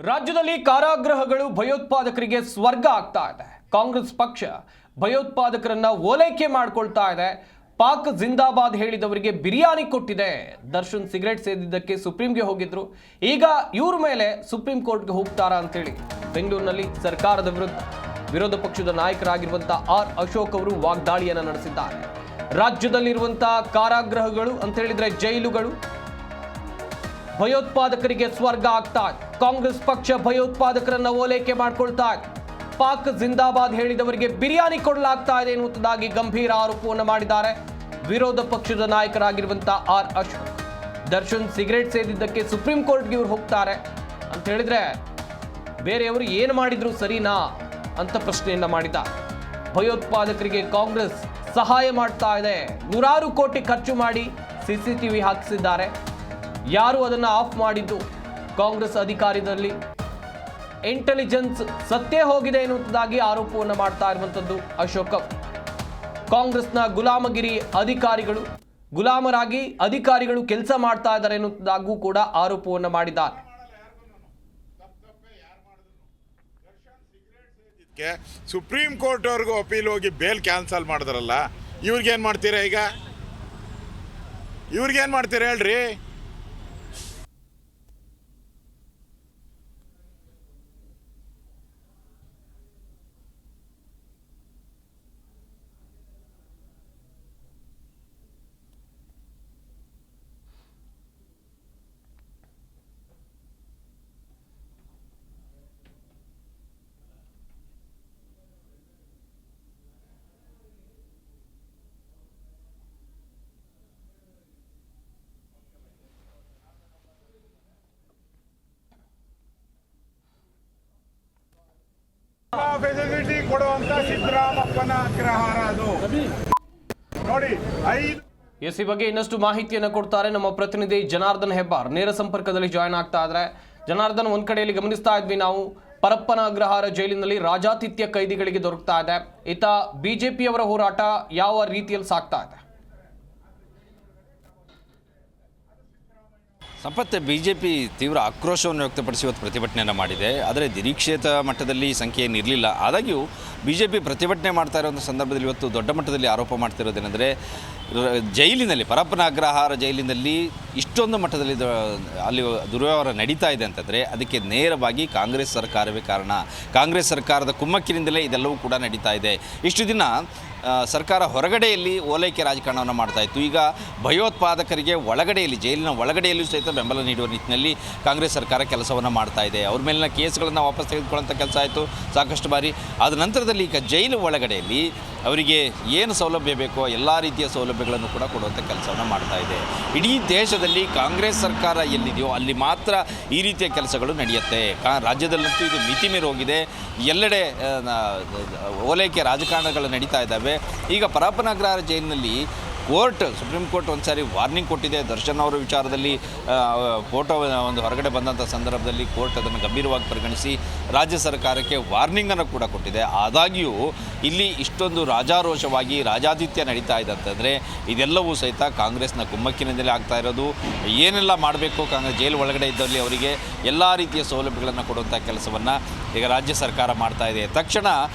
ರಾಜ್ಯದಲ್ಲಿ ಕಾರಾಗೃಹಗಳು ಭಯೋತ್ಪಾದಕರಿಗೆ ಸ್ವರ್ಗ ಆಗ್ತಾ ಇದೆ. ಕಾಂಗ್ರೆಸ್ ಪಕ್ಷ ಭಯೋತ್ಪಾದಕರನ್ನ ಓಲೈಕೆ ಮಾಡ್ಕೊಳ್ತಾ ಇದೆ. ಪಾಕ್ ಜಿಂದಾಬಾದ್ ಹೇಳಿದವರಿಗೆ ಬಿರಿಯಾನಿ ಕೊಟ್ಟಿದೆ. ದರ್ಶನ್ ಸಿಗರೇಟ್ ಸೇದಿದ್ದಕ್ಕೆ ಸುಪ್ರೀಂಗೆ ಹೋಗಿದ್ರು. ಈಗ ಇವ್ರ ಮೇಲೆ ಸುಪ್ರೀಂ ಕೋರ್ಟ್ಗೆ ಹೋಗ್ತಾರಾ ಅಂತೇಳಿ ಬೆಂಗಳೂರಿನಲ್ಲಿ ಸರ್ಕಾರದ ವಿರೋಧ ಪಕ್ಷದ ನಾಯಕರಾಗಿರುವಂತಹ ಆರ್ ಅಶೋಕ್ ಅವರು ವಾಗ್ದಾಳಿಯನ್ನ ನಡೆಸಿದ್ದಾರೆ. ರಾಜ್ಯದಲ್ಲಿರುವಂತಹ ಕಾರಾಗೃಹಗಳು ಅಂತ ಹೇಳಿದ್ರೆ ಜೈಲುಗಳು ಭಯೋತ್ಪಾದಕರಿಗೆ ಸ್ವರ್ಗ ಆಗ್ತಾ ಇದೆ. ಕಾಂಗ್ರೆಸ್ ಪಕ್ಷ ಭಯೋತ್ಪಾದಕರನ್ನ ಓಲೈಕೆ ಮಾಡ್ಕೊಳ್ತಾ ಇದೆ. ಪಾಕ್ ಜಿಂದಾಬಾದ್ ಹೇಳಿದವರಿಗೆ ಬಿರಿಯಾನಿ ಕೊಡಲಾಗ್ತಾ ಇದೆ ಎನ್ನುವುದಾಗಿ ಗಂಭೀರ ಆರೋಪವನ್ನು ಮಾಡಿದ್ದಾರೆ ವಿರೋಧ ಪಕ್ಷದ ನಾಯಕರಾಗಿರುವಂತಹ ಆರ್ ಅಶೋಕ್. ದರ್ಶನ್ ಸಿಗರೇಟ್ ಸೇದಿದ್ದಕ್ಕೆ ಸುಪ್ರೀಂ ಕೋರ್ಟ್ಗೆ ಇವರು ಹೋಗ್ತಾರೆ ಅಂತ ಹೇಳಿದ್ರೆ ಬೇರೆಯವರು ಏನು ಮಾಡಿದ್ರು ಸರಿನಾ ಅಂತ ಪ್ರಶ್ನೆಯನ್ನ ಮಾಡಿದ್ದಾರೆ. ಭಯೋತ್ಪಾದಕರಿಗೆ ಕಾಂಗ್ರೆಸ್ ಸಹಾಯ ಮಾಡ್ತಾ ಇದೆ. ನೂರಾರು ಕೋಟಿ ಖರ್ಚು ಮಾಡಿ ಸಿಸಿಟಿವಿ ಹಾಕಿಸಿದ್ದಾರೆ. ಯಾರು ಅದನ್ನು ಆಫ್ ಮಾಡಿದ್ದು? ಕಾಂಗ್ರೆಸ್ ಅಧಿಕಾರದಲ್ಲಿ ಇಂಟೆಲಿಜೆನ್ಸ್ ಸತ್ತೇ ಹೋಗಿದೆ ಎನ್ನುವುದಾಗಿ ಆರೋಪವನ್ನು ಮಾಡ್ತಾ ಇರುವಂತದ್ದು ಅಶೋಕ್. ಕಾಂಗ್ರೆಸ್ನ ಗುಲಾಮಗಿರಿ ಅಧಿಕಾರಿಗಳು ಗುಲಾಮರಾಗಿ ಅಧಿಕಾರಿಗಳು ಕೆಲಸ ಮಾಡ್ತಾ ಇದ್ದಾರೆ ಎನ್ನುವುದಾಗೂ ಕೂಡ ಆರೋಪವನ್ನು ಮಾಡಿದ್ದಾರೆ. ಸುಪ್ರೀಂ ಕೋರ್ಟ್ ಅವ್ರಿಗೂ ಅಪೀಲ್ ಹೋಗಿ ಬೇಲ್ ಕ್ಯಾನ್ಸಲ್ ಮಾಡಿದ್ರಲ್ಲ, ಇವ್ರಿಗೇನು ಮಾಡ್ತೀರಾ? ಈಗ ಇವ್ರಿಗೇನು ಮಾಡ್ತೀರಾ ಹೇಳ್ರಿ? ಫೆಸಿಲಿಟಿ ಕೊಡುವಂತ ಸಿದ್ದರಾಮಪ್ಪನ ಅಗ್ರಹಾರ ಅದು ನೋಡಿ. ಈ ಬಗ್ಗೆ ಇನ್ನಷ್ಟು ಮಾಹಿತಿಯನ್ನು ಕೊಡ್ತಾರೆ ನಮ್ಮ ಪ್ರತಿನಿಧಿ ಜನಾರ್ದನ್ ಹೆಬ್ಬಾರ್. ನೇರ ಸಂಪರ್ಕದಲ್ಲಿ ಜಾಯ್ನ್ ಆಗ್ತಾ ಇದ್ರೆ. ಜನಾರ್ದನ್, ಒಂದ್ ಕಡೆಯಲ್ಲಿ ಗಮನಿಸ್ತಾ ಇದ್ವಿ ನಾವು, ಪರಪ್ಪನ ಅಗ್ರಹಾರ ಜೈಲಿನಲ್ಲಿ ರಾಜಾತಿಥ್ಯ ಕೈದಿಗಳಿಗೆ ದೊರಕ್ತಾ ಇದೆ. ಈತ ಬಿಜೆಪಿಯವರ ಹೋರಾಟ ಯಾವ ರೀತಿಯಲ್ಲಿ ಸಾಗ್ತಾ ಇದೆ? ಸಂಪತ್ತೆ ಬಿಜೆಪಿ ತೀವ್ರ ಆಕ್ರೋಶವನ್ನು ವ್ಯಕ್ತಪಡಿಸಿ ಇವತ್ತು ಪ್ರತಿಭಟನೆಯನ್ನು ಮಾಡಿದೆ. ಆದರೆ ನಿರೀಕ್ಷಿತ ಮಟ್ಟದಲ್ಲಿ ಸಂಖ್ಯೆ ಏನಿರಲಿಲ್ಲ. ಆದಾಗ್ಯೂ ಬಿಜೆಪಿ ಪ್ರತಿಭಟನೆ ಮಾಡ್ತಾ ಇರುವಂಥ ಸಂದರ್ಭದಲ್ಲಿ ಇವತ್ತು ದೊಡ್ಡ ಮಟ್ಟದಲ್ಲಿ ಆರೋಪ ಮಾಡ್ತಿರೋದೇನೆಂದರೆ, ಜೈಲಿನಲ್ಲಿ ಪರಪ್ಪನ ಅಗ್ರಹಾರ ಜೈಲಿನಲ್ಲಿ ಇಷ್ಟೊಂದು ಮಟ್ಟದಲ್ಲಿ ಅಲ್ಲಿ ದುರ್ವ್ಯವಹಾರ ನಡೀತಾ ಇದೆ ಅಂತಂದರೆ ಅದಕ್ಕೆ ನೇರವಾಗಿ ಕಾಂಗ್ರೆಸ್ ಸರ್ಕಾರವೇ ಕಾರಣ. ಕಾಂಗ್ರೆಸ್ ಸರ್ಕಾರದ ಕುಮ್ಮಕ್ಕಿನಿಂದಲೇ ಇದೆಲ್ಲವೂ ಕೂಡ ನಡೀತಾ ಇದೆ. ಇಷ್ಟು ದಿನ ಸರ್ಕಾರ ಹೊರಗಡೆಯಲ್ಲಿ ಓಲೈಕೆ ರಾಜಕಾರಣವನ್ನು ಮಾಡ್ತಾಯಿತ್ತು. ಈಗ ಭಯೋತ್ಪಾದಕರಿಗೆ ಒಳಗಡೆಯಲ್ಲಿ, ಜೈಲಿನ ಒಳಗಡೆಯಲ್ಲೂ ಸಹಿತ ಬೆಂಬಲ ನೀಡುವ ನಿಟ್ಟಿನಲ್ಲಿ ಕಾಂಗ್ರೆಸ್ ಸರ್ಕಾರ ಕೆಲಸವನ್ನು ಮಾಡ್ತಾ ಇದೆ. ಅವ್ರ ಮೇಲಿನ ಕೇಸ್ಗಳನ್ನು ವಾಪಸ್ ತೆಗೆದುಕೊಳ್ಳುವಂಥ ಕೆಲಸ ಆಯಿತು ಸಾಕಷ್ಟು ಬಾರಿ. ಆದ ನಂತರದಲ್ಲಿ ಈಗ ಜೈಲು ಒಳಗಡೆಯಲ್ಲಿ ಅವರಿಗೆ ಏನು ಸೌಲಭ್ಯ ಬೇಕೋ ಎಲ್ಲ ರೀತಿಯ ಸೌಲಭ್ಯಗಳನ್ನು ಕೂಡ ಕೊಡುವಂಥ ಕೆಲಸವನ್ನು ಮಾಡ್ತಾ ಇದೆ. ಇಡೀ ದೇಶದಲ್ಲಿ ಕಾಂಗ್ರೆಸ್ ಸರ್ಕಾರ ಎಲ್ಲಿದೆಯೋ ಅಲ್ಲಿ ಮಾತ್ರ ಈ ರೀತಿಯ ಕೆಲಸಗಳು ನಡೆಯುತ್ತೆ. ರಾಜ್ಯದಲ್ಲಂತೂ ಇದು ಮಿತಿ ಮೀರಿ ಹೋಗಿದೆ. ಎಲ್ಲೆಡೆ ಓಲೈಕೆ ರಾಜಕಾರಣಗಳು ನಡೀತಾ ಇದ್ದಾವೆ. ಈಗ ಪರಪ್ಪನ ಅಗ್ರಹಾರ ಜೈಲಿನಲ್ಲಿ ಸುಪ್ರೀಂ ಕೋರ್ಟ್ ಒಂದು ಸಾರಿ ವಾರ್ನಿಂಗ್ ಕೊಟ್ಟಿದೆ. ದರ್ಶನ್ ಅವರ ವಿಚಾರದಲ್ಲಿ ಫೋಟೋ ಒಂದು ಹೊರಗಡೆ ಬಂದಂಥ ಸಂದರ್ಭದಲ್ಲಿ ಕೋರ್ಟ್ ಅದನ್ನು ಗಂಭೀರವಾಗಿ ಪರಿಗಣಿಸಿ ರಾಜ್ಯ ಸರ್ಕಾರಕ್ಕೆ ವಾರ್ನಿಂಗನ್ನು ಕೂಡ ಕೊಟ್ಟಿದೆ. ಆದಾಗ್ಯೂ ಇಲ್ಲಿ ಇಷ್ಟೊಂದು ರಾಜಾರೋಷವಾಗಿ ರಾಜಾತಿಥ್ಯ ನಡೀತಾ ಇದೆ ಅಂತಂದರೆ ಇದೆಲ್ಲವೂ ಸಹಿತ ಕಾಂಗ್ರೆಸ್ನ ಕುಮ್ಮಕ್ಕಿನಿಂದಲೇ ಆಗ್ತಾ ಇರೋದು. ಏನೆಲ್ಲ ಮಾಡಬೇಕು ಕಾಂಗ್ರೆಸ್ ಜೈಲು ಒಳಗಡೆ ಇದ್ದಲ್ಲಿ ಅವರಿಗೆ ಎಲ್ಲ ರೀತಿಯ ಸೌಲಭ್ಯಗಳನ್ನು ಕೊಡುವಂಥ ಕೆಲಸವನ್ನು ಈಗ ರಾಜ್ಯ ಸರ್ಕಾರ ಮಾಡ್ತಾ ಇದೆ. ತಕ್ಷಣ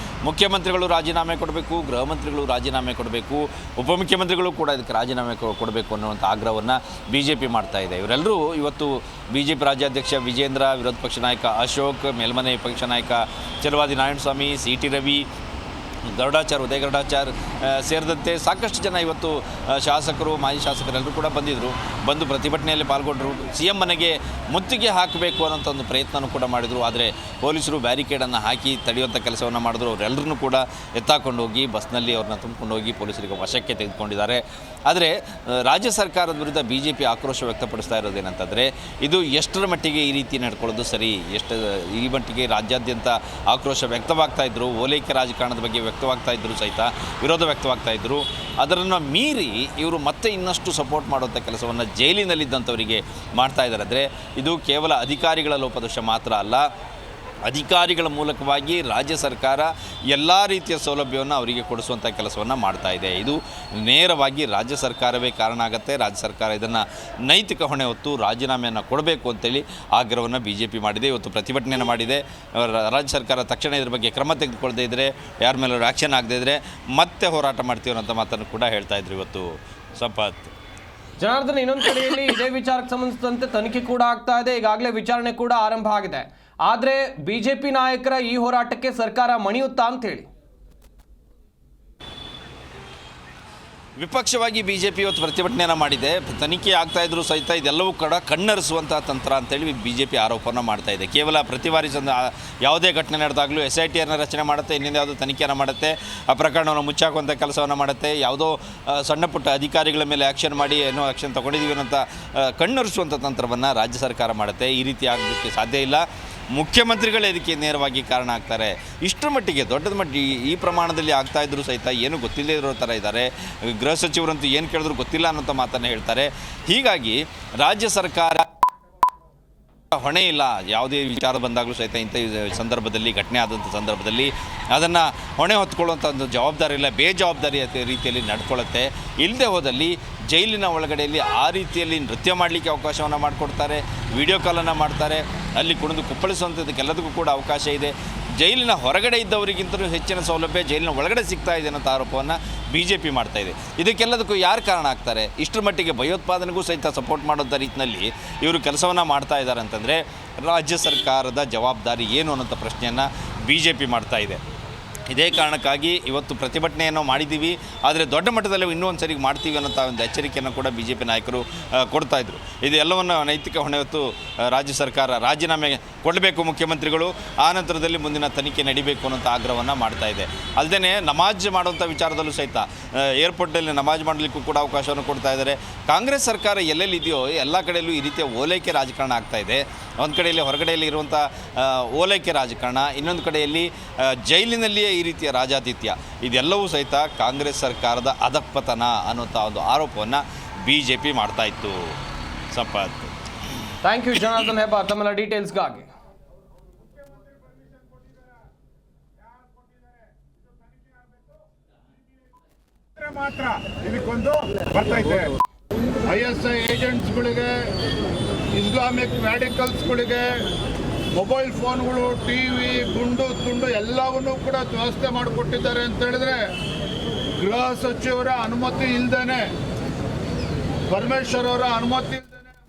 ಮುಖ್ಯಮಂತ್ರಿಗಳು ರಾಜೀನಾಮೆ ಕೊಡಬೇಕು, ಗೃಹ ಮಂತ್ರಿಗಳು ರಾಜೀನಾಮೆ ಕೊಡಬೇಕು, ಉಪಮುಖ್ಯಮಂತ್ರಿಗಳು ಕೂಡ ಇದಕ್ಕೆ ರಾಜೀನಾಮೆ ಕೊಡಬೇಕು ಅನ್ನುವಂಥ ಆಗ್ರಹವನ್ನು ಬಿಜೆಪಿ ಮಾಡ್ತಾ ಇದೆ. ಇವರೆಲ್ಲರೂ ಇವತ್ತು ಬಿಜೆಪಿ ರಾಜ್ಯಾಧ್ಯಕ್ಷ ವಿಜೇಂದ್ರ, ವಿರೋಧ ಪಕ್ಷ ನಾಯಕ ಅಶೋಕ್, ಮೇಲ್ಮನೆ ವಿಪಕ್ಷ ನಾಯಕ ಛಲವಾದಿ ನಾರಾಯಣಸ್ವಾಮಿ, ಸಿ.ಟಿ. ರವಿ, ಗರುಡಾಚಾರ್, ಉದಯ ಗರುಡಾಚಾರ್ ಸೇರಿದಂತೆ ಸಾಕಷ್ಟು ಜನ ಇವತ್ತು ಶಾಸಕರು, ಮಾಜಿ ಶಾಸಕರೆಲ್ಲರೂ ಕೂಡ ಬಂದು ಪ್ರತಿಭಟನೆಯಲ್ಲಿ ಪಾಲ್ಗೊಂಡರು. CM ಮನೆಗೆ ಮುತ್ತಿಗೆ ಹಾಕಬೇಕು ಅನ್ನೋಂಥ ಒಂದು ಪ್ರಯತ್ನವೂ ಕೂಡ ಮಾಡಿದರು. ಆದರೆ ಪೊಲೀಸರು ಬ್ಯಾರಿಕೇಡನ್ನು ಹಾಕಿ ತಡೆಯುವಂಥ ಕೆಲಸವನ್ನು ಮಾಡಿದ್ರು. ಅವರೆಲ್ಲರೂ ಕೂಡ ಎತ್ತಾಕೊಂಡು ಹೋಗಿ ಬಸ್ನಲ್ಲಿ ಅವ್ರನ್ನ ತುಂಬಿಕೊಂಡು ಹೋಗಿ ಪೊಲೀಸರಿಗೆ ವಶಕ್ಕೆ ತೆಗೆದುಕೊಂಡಿದ್ದಾರೆ. ಆದರೆ ರಾಜ್ಯ ಸರ್ಕಾರದ ವಿರುದ್ಧ ಬಿಜೆಪಿ ಆಕ್ರೋಶ ವ್ಯಕ್ತಪಡಿಸ್ತಾ ಇರೋದೇನಂತಂದರೆ, ಇದು ಎಷ್ಟರ ಮಟ್ಟಿಗೆ ಈ ರೀತಿ ನಡ್ಕೊಳ್ಳೋದು ಸರಿ, ಈ ಮಟ್ಟಿಗೆ ರಾಜ್ಯಾದ್ಯಂತ ಆಕ್ರೋಶ ವ್ಯಕ್ತವಾಗ್ತಾ ಇದ್ದರು. ಓಲೈಕೆ ರಾಜಕಾರಣದ ಬಗ್ಗೆ ವ್ಯಕ್ತವಾಗ್ತಾ ಇದ್ದರು, ಸಹಿತ ವಿರೋಧ ವ್ಯಕ್ತವಾಗ್ತಾ ಇದ್ದರು. ಅದನ್ನು ಮೀರಿ ಇವರು ಮತ್ತೆ ಇನ್ನಷ್ಟು ಸಪೋರ್ಟ್ ಮಾಡುವಂಥ ಕೆಲಸವನ್ನು ಜೈಲಿನಲ್ಲಿದ್ದಂಥವರಿಗೆ ಮಾಡ್ತಾ ಇದ್ದಾರೆ. ಅಂದರೆ ಇದು ಕೇವಲ ಅಧಿಕಾರಿಗಳ ಲೋಪದೋಷ ಮಾತ್ರ ಅಲ್ಲ, ಅಧಿಕಾರಿಗಳ ಮೂಲಕವಾಗಿ ರಾಜ್ಯ ಸರ್ಕಾರ ಎಲ್ಲ ರೀತಿಯ ಸೌಲಭ್ಯವನ್ನು ಅವರಿಗೆ ಕೊಡಿಸುವಂಥ ಕೆಲಸವನ್ನು ಮಾಡ್ತಾ ಇದೆ. ಇದು ನೇರವಾಗಿ ರಾಜ್ಯ ಸರ್ಕಾರವೇ ಕಾರಣ ಆಗುತ್ತೆ. ರಾಜ್ಯ ಸರ್ಕಾರ ಇದನ್ನು ನೈತಿಕ ಹೊಣೆ ಹೊತ್ತು ರಾಜೀನಾಮೆಯನ್ನು ಕೊಡಬೇಕು ಅಂತೇಳಿ ಆಗ್ರಹವನ್ನು BJP ಮಾಡಿದೆ. ಇವತ್ತು ಪ್ರತಿಭಟನೆಯನ್ನು ಮಾಡಿದೆ. ರಾಜ್ಯ ಸರ್ಕಾರ ತಕ್ಷಣ ಇದ್ರ ಬಗ್ಗೆ ಕ್ರಮ ತೆಗೆದುಕೊಳ್ಳದೇ ಇದ್ದರೆ, ಯಾರ ಮೇಲೂ ಆ್ಯಕ್ಷನ್ ಆಗದೇ ಇದ್ದರೆ ಮತ್ತೆ ಹೋರಾಟ ಮಾಡ್ತೀವಿ ಅನ್ನೋ ಮಾತನ್ನು ಕೂಡ ಹೇಳ್ತಾ ಇದ್ರು ಇವತ್ತು ಸಂಪತ್. ಜನಾರ್ದನ್, ಇನ್ನೊಂದು ಕಡೆಯಲ್ಲಿ ಇದೇ ವಿಚಾರಕ್ಕೆ ಸಂಬಂಧಿಸಿದಂತೆ ತನಿಖೆ ಕೂಡ ಆಗ್ತಾ ಇದೆ, ಈಗಾಗಲೇ ವಿಚಾರಣೆ ಕೂಡ ಆರಂಭ ಆಗಿದೆ. ಆದರೆ ಬಿಜೆಪಿ ನಾಯಕರ ಈ ಹೋರಾಟಕ್ಕೆ ಸರ್ಕಾರ ಮಣಿಯುತ್ತಾ ಅಂತ ಹೇಳಿ ವಿಪಕ್ಷವಾಗಿ BJP ಇವತ್ತು ಪ್ರತಿಭಟನೆಯನ್ನು ಮಾಡಿದೆ. ತನಿಖೆ ಆಗ್ತಾ ಇದ್ರು ಸಹಿತ ಇದೆಲ್ಲವೂ ಕೂಡ ಕಣ್ಣರಿಸುವಂತಹ ತಂತ್ರ ಅಂತೇಳಿ BJP ಆರೋಪವನ್ನು ಮಾಡ್ತಾ ಇದೆ. ಕೇವಲ ಪ್ರತಿ ಬಾರಿ ಯಾವುದೇ ಘಟನೆ ನಡೆದಾಗಲೂ SITಯನ್ನು ರಚನೆ ಮಾಡುತ್ತೆ, ಇನ್ನೊಂದು ಯಾವುದೋ ತನಿಖೆಯನ್ನು ಮಾಡುತ್ತೆ, ಆ ಪ್ರಕರಣವನ್ನು ಮುಚ್ಚಾಕುವಂಥ ಕೆಲಸವನ್ನು ಮಾಡುತ್ತೆ, ಯಾವುದೋ ಸಣ್ಣ ಪುಟ್ಟ ಅಧಿಕಾರಿಗಳ ಮೇಲೆ ಆ್ಯಕ್ಷನ್ ಮಾಡಿ ಏನೋ ಆ್ಯಕ್ಷನ್ ತೊಗೊಂಡಿದ್ದೀವಿ ಅನ್ನೋಂಥ ಕಣ್ಣರಿಸುವಂಥ ತಂತ್ರವನ್ನು ರಾಜ್ಯ ಸರ್ಕಾರ ಮಾಡುತ್ತೆ. ಈ ರೀತಿ ಆಗೋದಕ್ಕೆ ಸಾಧ್ಯ ಇಲ್ಲ. ಮುಖ್ಯಮಂತ್ರಿಗಳೇ ಇದಕ್ಕೆ ನೇರವಾಗಿ ಕಾರಣ ಆಗ್ತಾರೆ. ಇಷ್ಟರ ಮಟ್ಟಿಗೆ ದೊಡ್ಡದ ಮಟ್ಟಿಗೆ ಈ ಪ್ರಮಾಣದಲ್ಲಿ ಆಗ್ತಾ ಇದ್ರು ಸಹಿತ ಏನು ಗೊತ್ತಿಲ್ಲದೇ ಇರೋ ಥರ ಇದ್ದಾರೆ. ಗೃಹ ಸಚಿವರಂತೂ ಏನು ಕೇಳಿದ್ರು ಗೊತ್ತಿಲ್ಲ ಅನ್ನೋಂಥ ಮಾತನ್ನು ಹೇಳ್ತಾರೆ. ಹೀಗಾಗಿ ರಾಜ್ಯ ಸರ್ಕಾರ ಹೊಣೆ ಇಲ್ಲ. ಯಾವುದೇ ವಿಚಾರ ಬಂದಾಗಲೂ ಸಹಿತ ಇಂಥ ಸಂದರ್ಭದಲ್ಲಿ, ಘಟನೆ ಆದಂಥ ಸಂದರ್ಭದಲ್ಲಿ ಅದನ್ನು ಹೊಣೆ ಹೊತ್ಕೊಳ್ಳುವಂಥ ಒಂದು ಜವಾಬ್ದಾರಿ ಇಲ್ಲ, ಬೇಜವಾಬ್ದಾರಿ ರೀತಿಯಲ್ಲಿ ನಡ್ಕೊಳ್ಳುತ್ತೆ. ಇಲ್ಲದೆ ಹೋದಲ್ಲಿ ಜೈಲಿನ ಒಳಗಡೆಯಲ್ಲಿ ಆ ರೀತಿಯಲ್ಲಿ ನೃತ್ಯ ಮಾಡಲಿಕ್ಕೆ ಅವಕಾಶವನ್ನು ಮಾಡಿಕೊಡ್ತಾರೆ, ವಿಡಿಯೋ ಕಾಲನ್ನು ಮಾಡ್ತಾರೆ, ಅಲ್ಲಿ ಕುಣಿದು ಕುಪ್ಪಳಿಸುವಂಥದ್ದಕ್ಕೆಲ್ಲದಕ್ಕೂ ಕೂಡ ಅವಕಾಶ ಇದೆ. ಜೈಲಿನ ಹೊರಗಡೆ ಇದ್ದವರಿಗಿಂತಲೂ ಹೆಚ್ಚಿನ ಸೌಲಭ್ಯ ಜೈಲಿನ ಒಳಗಡೆ ಸಿಗ್ತಾ ಇದೆ ಅನ್ನೋ ಆರೋಪವನ್ನು BJP ಮಾಡ್ತಾ ಇದೆ. ಇದಕ್ಕೆಲ್ಲದಕ್ಕೂ ಯಾರು ಕಾರಣ ಆಗ್ತಾರೆ? ಇಷ್ಟರ ಮಟ್ಟಿಗೆ ಭಯೋತ್ಪಾದನೆಗೂ ಸಹಿತ ಸಪೋರ್ಟ್ ಮಾಡೋಂಥ ರೀತಿಯಲ್ಲಿ ಇವರು ಕೆಲಸವನ್ನು ಮಾಡ್ತಾ ಇದ್ದಾರೆ ಅಂತಂದರೆ ರಾಜ್ಯ ಸರ್ಕಾರದ ಜವಾಬ್ದಾರಿ ಏನು ಅನ್ನೋಂಥ ಪ್ರಶ್ನೆಯನ್ನು BJP ಮಾಡ್ತಾ ಇದೆ. ಇದೇ ಕಾರಣಕ್ಕಾಗಿ ಇವತ್ತು ಪ್ರತಿಭಟನೆಯನ್ನು ಮಾಡಿದ್ದೀವಿ, ಆದರೆ ದೊಡ್ಡ ಮಟ್ಟದಲ್ಲಿ ಇನ್ನೂ ಒಂದು ಸರಿ ಮಾಡ್ತೀವಿ ಅನ್ನೋಂಥ ಒಂದು ಎಚ್ಚರಿಕೆಯನ್ನು ಕೂಡ BJP ನಾಯಕರು ಕೊಡ್ತಾಯಿದ್ರು. ಇದು ಎಲ್ಲವನ್ನು ನೈತಿಕ ಹೊಣೆ ಹೊತ್ತು ರಾಜ್ಯ ಸರ್ಕಾರ ರಾಜೀನಾಮೆ ಕೊಡಬೇಕು ಮುಖ್ಯಮಂತ್ರಿಗಳು, ಆ ನಂತರದಲ್ಲಿ ಮುಂದಿನ ತನಿಖೆ ನಡಿಬೇಕು ಅನ್ನೋಂಥ ಆಗ್ರಹವನ್ನು ಮಾಡ್ತಾ ಇದೆ. ಅಲ್ಲದೆ ನಮಾಜ್ ಮಾಡುವಂಥ ವಿಚಾರದಲ್ಲೂ ಸಹಿತ ಏರ್ಪೋರ್ಟಲ್ಲಿ ನಮಾಜ್ ಮಾಡಲಿಕ್ಕೂ ಕೂಡ ಅವಕಾಶವನ್ನು ಕೊಡ್ತಾ ಇದ್ದಾರೆ. ಕಾಂಗ್ರೆಸ್ ಸರ್ಕಾರ ಎಲ್ಲೆಲ್ಲಿ ಇದೆಯೋ ಎಲ್ಲ ಕಡೆಯಲ್ಲೂ ಈ ರೀತಿಯ ಓಲೈಕೆ ರಾಜಕಾರಣ ಆಗ್ತಾ ಇದೆ. ಒಂದು ಕಡೆಯಲ್ಲಿ ಹೊರಗಡೆಯಲ್ಲಿ ಇರುವಂಥ ಓಲೈಕೆ ರಾಜಕಾರಣ, ಇನ್ನೊಂದು ಕಡೆಯಲ್ಲಿ ಜೈಲಿನಲ್ಲಿಯೇ ಈ ರೀತಿಯ ರಾಜಾತಿಥ್ಯ, ಇದೆಲ್ಲವೂ ಸಹಿತ ಕಾಂಗ್ರೆಸ್ ಸರ್ಕಾರದ ಅಧಃಪತನ ಅನ್ನುವಂಥ ಒಂದು ಆರೋಪವನ್ನು BJP ಮಾಡ್ತಾ ಇತ್ತು. ಸಂಪತ್, ಥ್ಯಾಂಕ್ ಯು ಜನಾರ್ದನ್ ಹೆಬ್ಬಾರ್ ತಮ್ಮೆಲ್ಲ ಡೀಟೇಲ್ಸ್ಗಾಗಿ. ಮಾತ್ರ ಇದಕ್ಕೊಂದು ಬರ್ತೈತೆ. ISI ಏಜೆಂಟ್ಸ್ಗಳಿಗೆ, ಇಸ್ಲಾಮಿಕ್ ರ್ಯಾಡಿಕಲ್ಸ್ಗಳಿಗೆ ಮೊಬೈಲ್ ಫೋನ್ಗಳು, TV, ಗುಂಡು ತುಂಡು ಎಲ್ಲವನ್ನೂ ಕೂಡ ವ್ಯವಸ್ಥೆ ಮಾಡಿಕೊಟ್ಟಿದ್ದಾರೆ ಅಂತ ಹೇಳಿದ್ರೆ ಗೃಹ ಸಚಿವರ ಅನುಮತಿ ಇಲ್ಲದೇನೆ, ಪರಮೇಶ್ವರ್ ಅವರ ಅನುಮತಿ